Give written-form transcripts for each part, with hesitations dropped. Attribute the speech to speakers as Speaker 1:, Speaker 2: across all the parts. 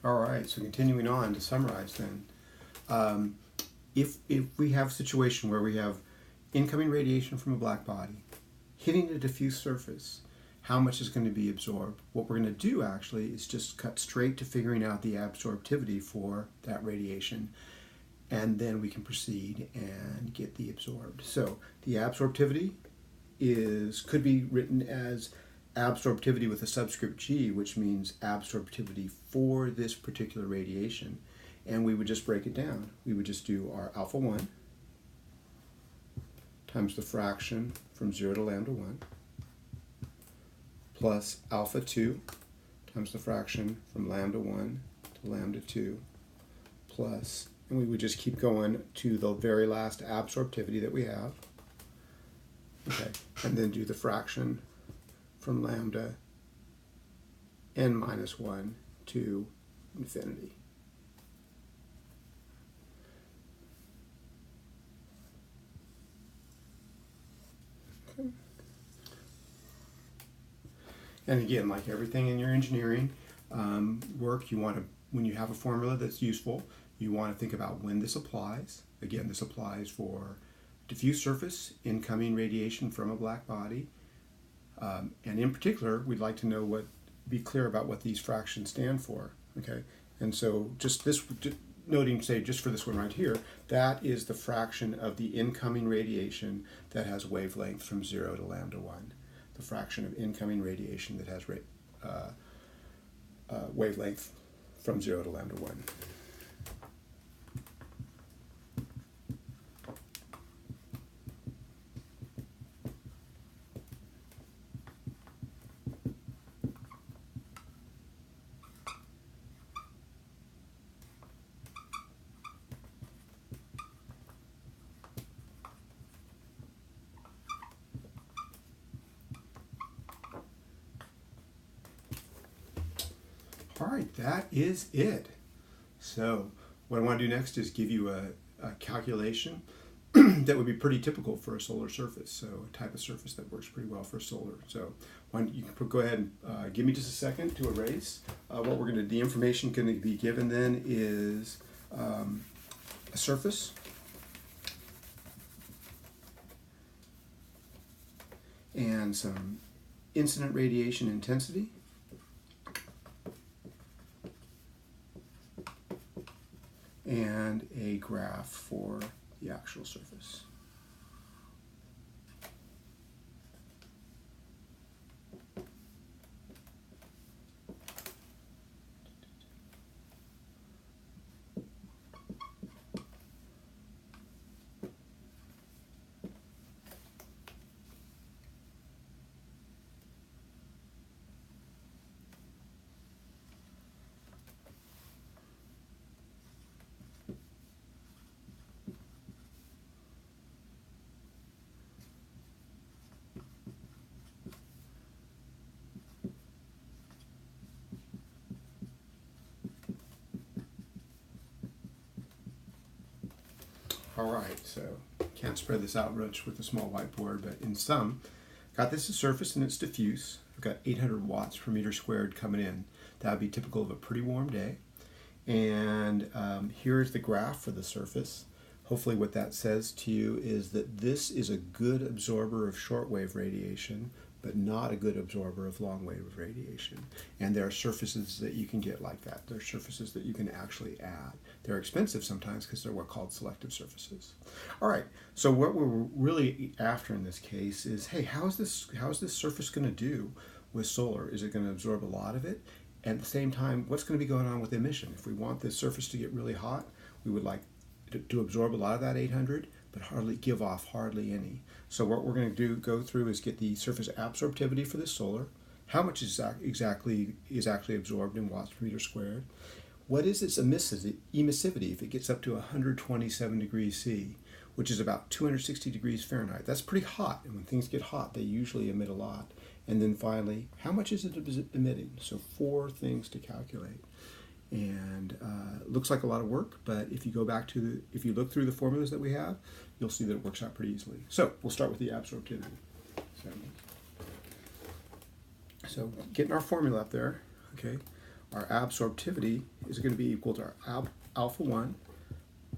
Speaker 1: All right, so continuing on to summarize then. If we have a situation where we have incoming radiation from a black body hitting a diffuse surface, how much is going to be absorbed? What we're going to do actually is just cut straight to figuring out the absorptivity for that radiation, and then we can proceed and get the absorbed. So the absorptivity could be written as absorptivity with a subscript G, which means absorptivity for this particular radiation. And we would just break it down. We would just do our alpha 1 times the fraction from 0 to lambda 1 plus alpha 2 times the fraction from lambda 1 to lambda 2 plus, and we would just keep going to the very last absorptivity that we have. Okay, and then do the fraction from lambda n minus 1 to infinity. Okay. And again, like everything in your engineering work, you want to, when you have a formula that's useful, you want to think about when this applies. Again, this applies for diffuse surface, incoming radiation from a black body. And in particular, we'd like to know be clear about what these fractions stand for. Okay, and so just noting, say, just for this one right here, that is the fraction of the incoming radiation that has wavelength from 0 to lambda 1. The fraction of incoming radiation that has wavelength from 0 to lambda 1. All right, that is it. So what I want to do next is give you a calculation that would be pretty typical for a solar surface, so a type of surface that works pretty well for solar. So why don't you go ahead and give me just a second to erase. What we're going to, the information going to be given then is a surface, and some incident radiation intensity, and a graph for the actual surface. All right, so can't spread this out much with a small whiteboard, but in sum, got this as surface and it's diffuse. I've got 800 watts per meter squared coming in. That would be typical of a pretty warm day. And here's the graph for the surface. Hopefully what that says to you is that this is a good absorber of shortwave radiation, but not a good absorber of long wave radiation. And there are surfaces that you can get like that. There are surfaces that you can actually add. They're expensive sometimes because they're what called selective surfaces. All right, so what we're really after in this case is, hey, how is this surface going to do with solar? Is it going to absorb a lot of it? And at the same time, what's going to be going on with emission? If we want this surface to get really hot, we would like to absorb a lot of that 800, but give off hardly any. So what we're going to go through is get the surface absorptivity for this solar. How much exactly is actually absorbed in watts per meter squared? What is its emissivity if it gets up to 127 degrees C, which is about 260 degrees Fahrenheit? That's pretty hot, and when things get hot, they usually emit a lot. And then finally, how much is it emitting? So 4 things to calculate. And it looks like a lot of work, but if you go back to if you look through the formulas that we have, you'll see that it works out pretty easily. So we'll start with the absorptivity. So getting our formula up there, okay. our absorptivity is going to be equal to our alpha 1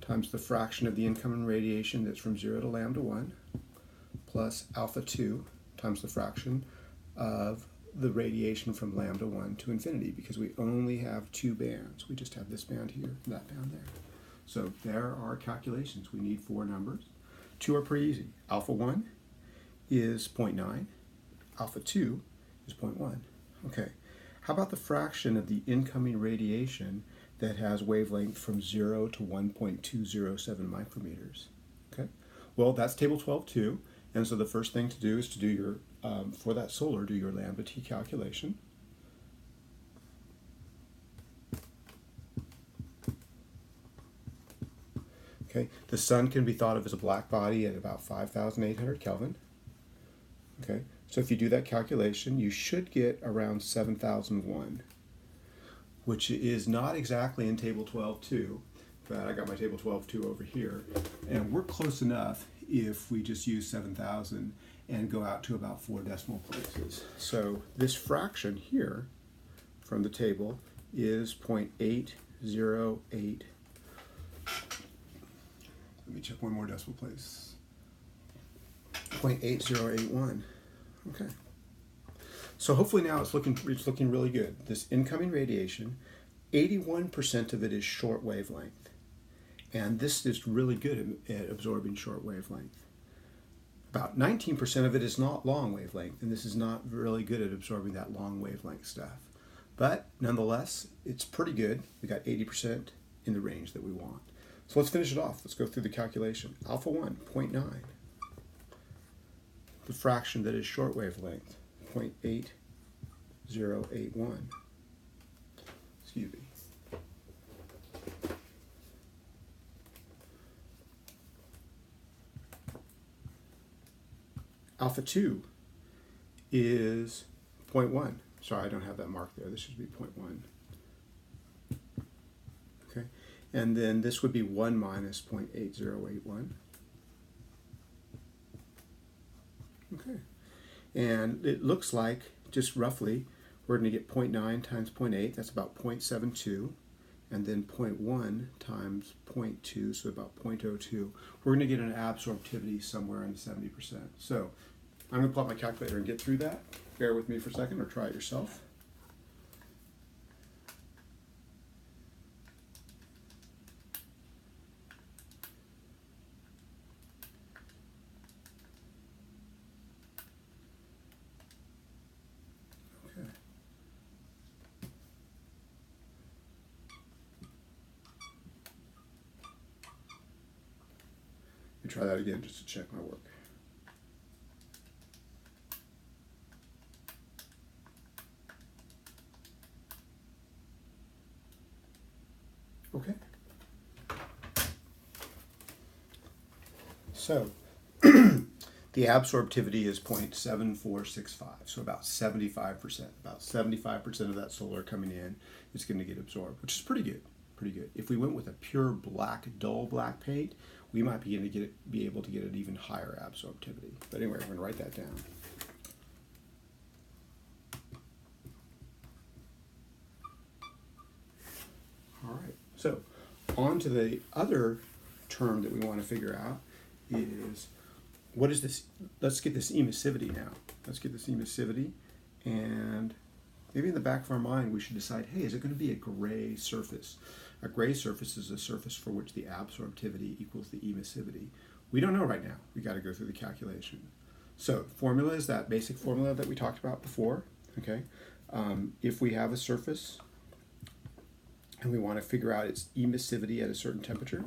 Speaker 1: times the fraction of the incoming radiation that's from 0 to lambda 1 plus alpha 2 times the fraction of the radiation from lambda 1 to infinity, because we only have two bands. We just have this band here and that band there. So there are our calculations. We need four numbers. Two are pretty easy. Alpha 1 is 0.9. Alpha 2 is 0.1. Okay. How about the fraction of the incoming radiation that has wavelength from 0 to 1.207 micrometers? Okay. Well, that's table 12 too. And so the first thing to do is to do your, for that solar, do your lambda t calculation. Okay. The sun can be thought of as a black body at about 5,800 Kelvin. Okay. So if you do that calculation, you should get around 7,001, which is not exactly in table 12.2, but I got my table 12.2 over here, and we're close enough if we just use 7,000 and go out to about 4 decimal places. So this fraction here from the table is 0.808. Let me check one more decimal place. 0.8081. Okay. So hopefully now it's looking really good. This incoming radiation, 81% of it is short wavelength. And this is really good at absorbing short wavelength. About 19% of it is not long wavelength, and this is not really good at absorbing that long wavelength stuff. But nonetheless, it's pretty good. We got 80% in the range that we want. So let's finish it off. Let's go through the calculation. Alpha 1, 0.9. The fraction that is short wavelength, 0.8081. Excuse me. Alpha 2 is 0.1. Sorry, I don't have that mark there. This should be 0.1. Okay, and then this would be 1 minus 0.8081. Okay, and it looks like, just roughly, we're going to get 0.9 times 0.8, that's about 0.72, and then 0.1 times 0.2, so about 0.02. We're going to get an absorptivity somewhere in the 70%. So I'm going to pull out my calculator and get through that. Bear with me for a second, or try it yourself. Try that again just to check my work. Okay. So the absorptivity is 0.7465, so about 75%. About 75% of that solar coming in is going to get absorbed, which is pretty good. Pretty good. If we went with a pure black, dull black paint, we might be able to get an even higher absorptivity. But anyway, we're going to write that down. All right. So on to the other term that we want to figure out is, what is this? Let's get this emissivity now. Let's get this emissivity, and maybe in the back of our mind we should decide, hey, is it going to be a gray surface? A gray surface is a surface for which the absorptivity equals the emissivity. We don't know right now. We got to go through the calculation. So formula is that basic formula that we talked about before. Okay, if we have a surface and we want to figure out its emissivity at a certain temperature,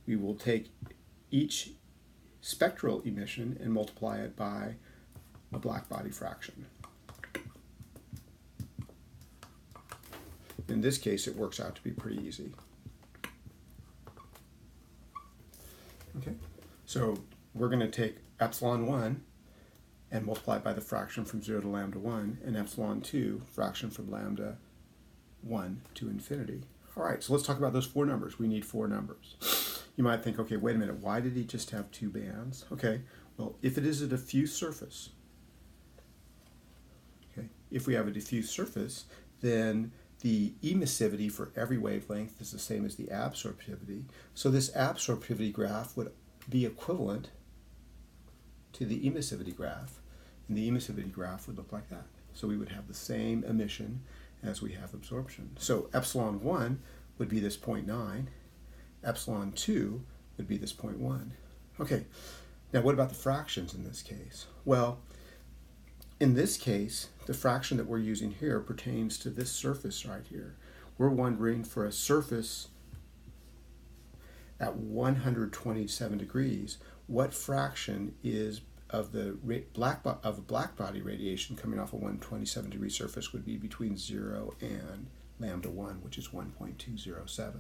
Speaker 1: we will take each spectral emission and multiply it by a black body fraction. In this case, it works out to be pretty easy. Okay, so we're going to take epsilon 1 and multiply it by the fraction from 0 to lambda 1, and epsilon 2, fraction from lambda 1 to infinity. All right, so let's talk about those four numbers. We need four numbers. You might think, okay, wait a minute, why did he just have two bands? Okay, well, if it is a diffuse surface, okay, if we have a diffuse surface, then the emissivity for every wavelength is the same as the absorptivity. So this absorptivity graph would be equivalent to the emissivity graph, and the emissivity graph would look like that. So we would have the same emission as we have absorption. So epsilon 1 would be this 0.9, epsilon 2 would be this 0.1. Okay, now what about the fractions in this case? Well, in this case, the fraction that we're using here pertains to this surface right here. We're wondering for a surface at 127 degrees, what fraction is of the black body radiation coming off a 127 degree surface would be between 0 and lambda 1, which is 1.207.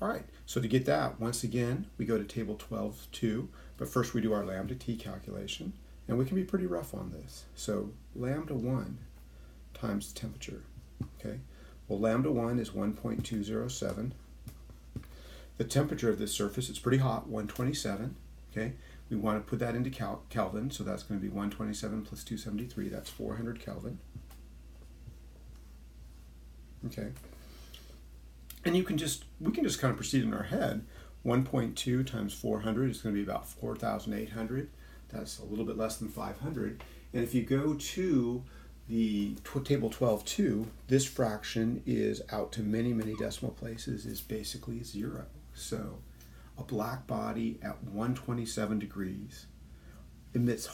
Speaker 1: All right, so to get that, once again, we go to table 12.2, but first we do our lambda t calculation, and we can be pretty rough on this. So lambda 1 times the temperature, okay? Well, lambda 1 is 1.207. The temperature of this surface, it's pretty hot, 127, okay? We want to put that into Kelvin, so that's going to be 127 plus 273, that's 400 Kelvin. Okay. And we can just kind of proceed in our head. 1.2 times 400 is going to be about 4,800. That's a little bit less than 500. And if you go to the table 12.2, this fraction is out to many, many decimal places, is basically 0. So a black body at 127 degrees emits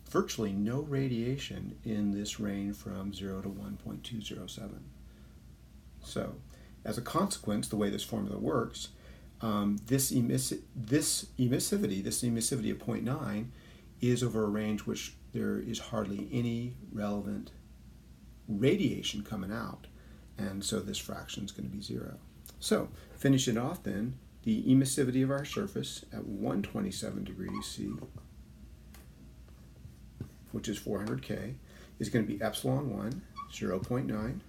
Speaker 1: virtually no radiation in this range from 0 to 1.207. So as a consequence, the way this formula works, this emissivity of 0.9 is over a range which there is hardly any relevant radiation coming out, and so this fraction is going to be 0. So finish it off then, the emissivity of our surface at 127 degrees C, which is 400 K, is going to be epsilon 1, 0.9,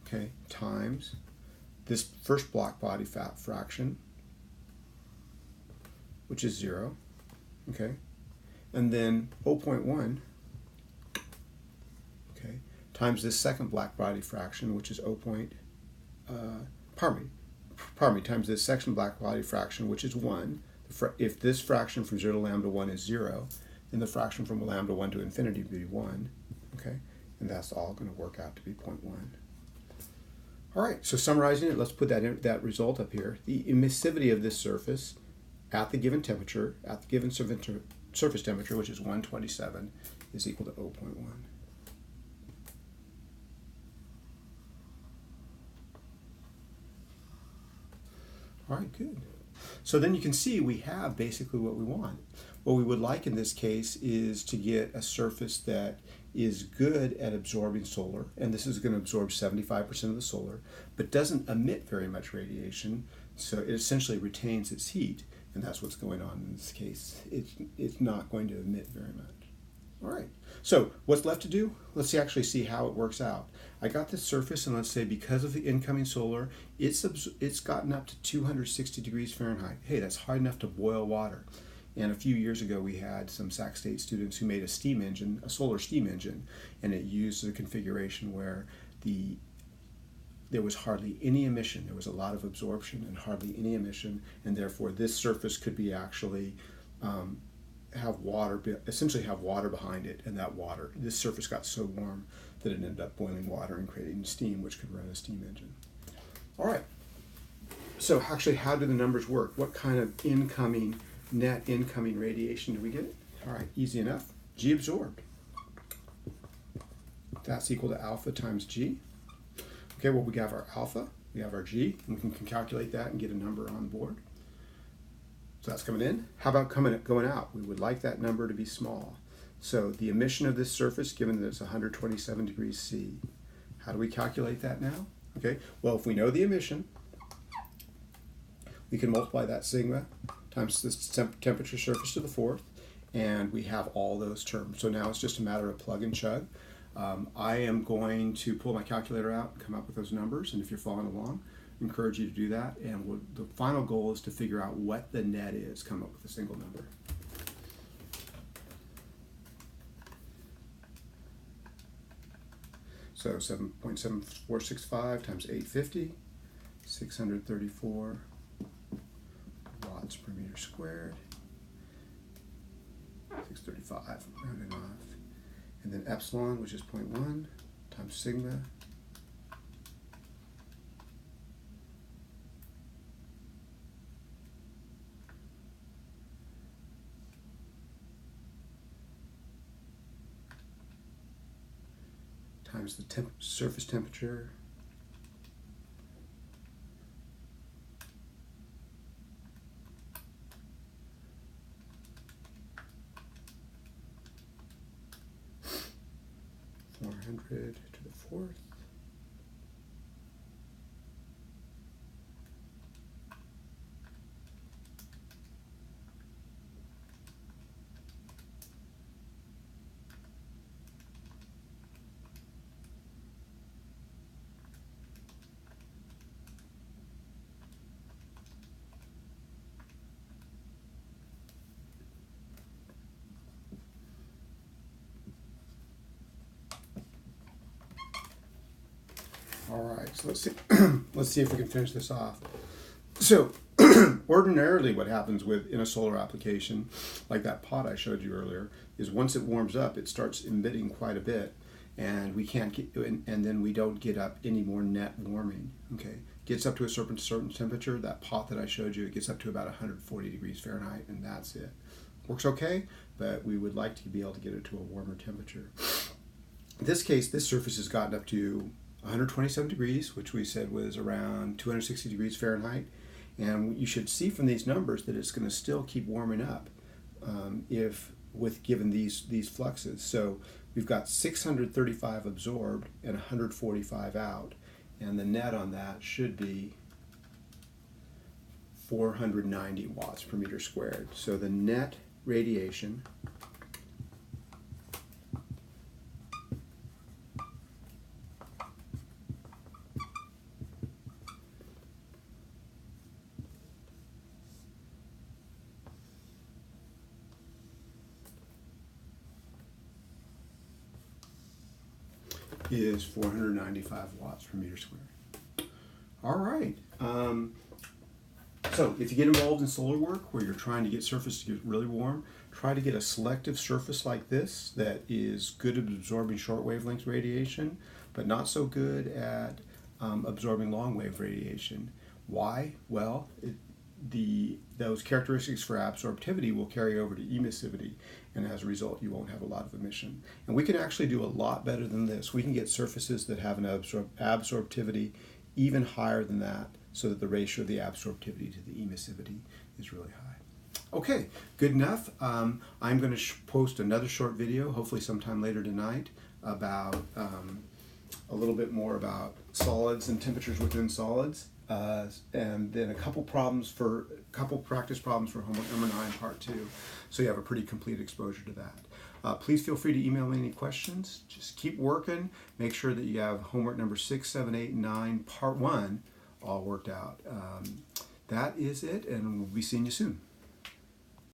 Speaker 1: okay, times this first black body fraction, which is 0, okay, and then 0.1, okay, times this second black body fraction, which is times this second black body fraction, which is 1. If this fraction from 0 to lambda 1 is 0, then the fraction from lambda 1 to infinity would be 1, okay, and that's all going to work out to be 0.1. All right, so summarizing it, let's put that result up here. The emissivity of this surface at the given temperature, at the given surface temperature, which is 127, is equal to 0.1. All right, good. So then you can see we have basically what we want. What we would like in this case is to get a surface that is good at absorbing solar, and this is going to absorb 75% of the solar, but doesn't emit very much radiation, so it essentially retains its heat, and that's what's going on in this case. It's not going to emit very much. All right, so what's left to do? Let's actually see how it works out. I got this surface, and let's say because of the incoming solar, it's gotten up to 260 degrees Fahrenheit. Hey, that's hot enough to boil water. And a few years ago, we had some Sac State students who made a steam engine, a solar steam engine, and it used a configuration where there was hardly any emission. There was a lot of absorption and hardly any emission, and therefore this surface could be actually essentially have water behind it, and this surface got so warm that it ended up boiling water and creating steam, which could run a steam engine. All right, so actually how do the numbers work? What kind of net incoming radiation do we get? All right, easy enough. G absorbed. That's equal to alpha times G. Okay, well, we have our alpha, we have our G, and we can calculate that and get a number on the board. So that's coming in. How about going out? We would like that number to be small. So the emission of this surface, given that it's 127 degrees C, how do we calculate that now? Okay, well, if we know the emission, we can multiply that sigma times this temperature surface to the 4th, and we have all those terms. So now it's just a matter of plug and chug. I am going to pull my calculator out and come up with those numbers, and if you're following along, I encourage you to do that. And the final goal is to figure out what the net is, come up with a single number. So 7.7465 times 850, 634 watts per meter squared. 635, rounding off. And then epsilon, which is 0.1, times sigma. Times the surface temperature. (400 to the 4th). All right, so let's see. Let's see if we can finish this off. So, ordinarily, what happens in a solar application, like that pot I showed you earlier, is once it warms up, it starts emitting quite a bit, and we can't get, and then we don't get up any more net warming. Okay, gets up to a certain temperature. That pot that I showed you, it gets up to about 140 degrees Fahrenheit, and that's it. Works okay, but we would like to be able to get it to a warmer temperature. In this case, this surface has gotten up to 127 degrees, which we said was around 260 degrees Fahrenheit. And you should see from these numbers that it's going to still keep warming up given these fluxes. So we've got 635 absorbed and 145 out. And the net on that should be 490 watts per meter squared. So the net radiation is 495 watts per meter squared. All right. So if you get involved in solar work where you're trying to get surface to get really warm, try to get a selective surface like this that is good at absorbing short wavelength radiation, but not so good at absorbing long wave radiation. Why? Well, those characteristics for absorptivity will carry over to emissivity, and as a result you won't have a lot of emission. And we can actually do a lot better than this. We can get surfaces that have an absorptivity even higher than that, so that the ratio of the absorptivity to the emissivity is really high. Okay, good enough. I'm going to post another short video, hopefully sometime later tonight, about a little bit more about solids and temperatures within solids. And then a couple practice problems for homework number 9, part 2. So you have a pretty complete exposure to that. Please feel free to email me any questions. Just keep working. Make sure that you have homework number 6, 7, 8, and 9, part 1 all worked out. That is it, and we'll be seeing you soon.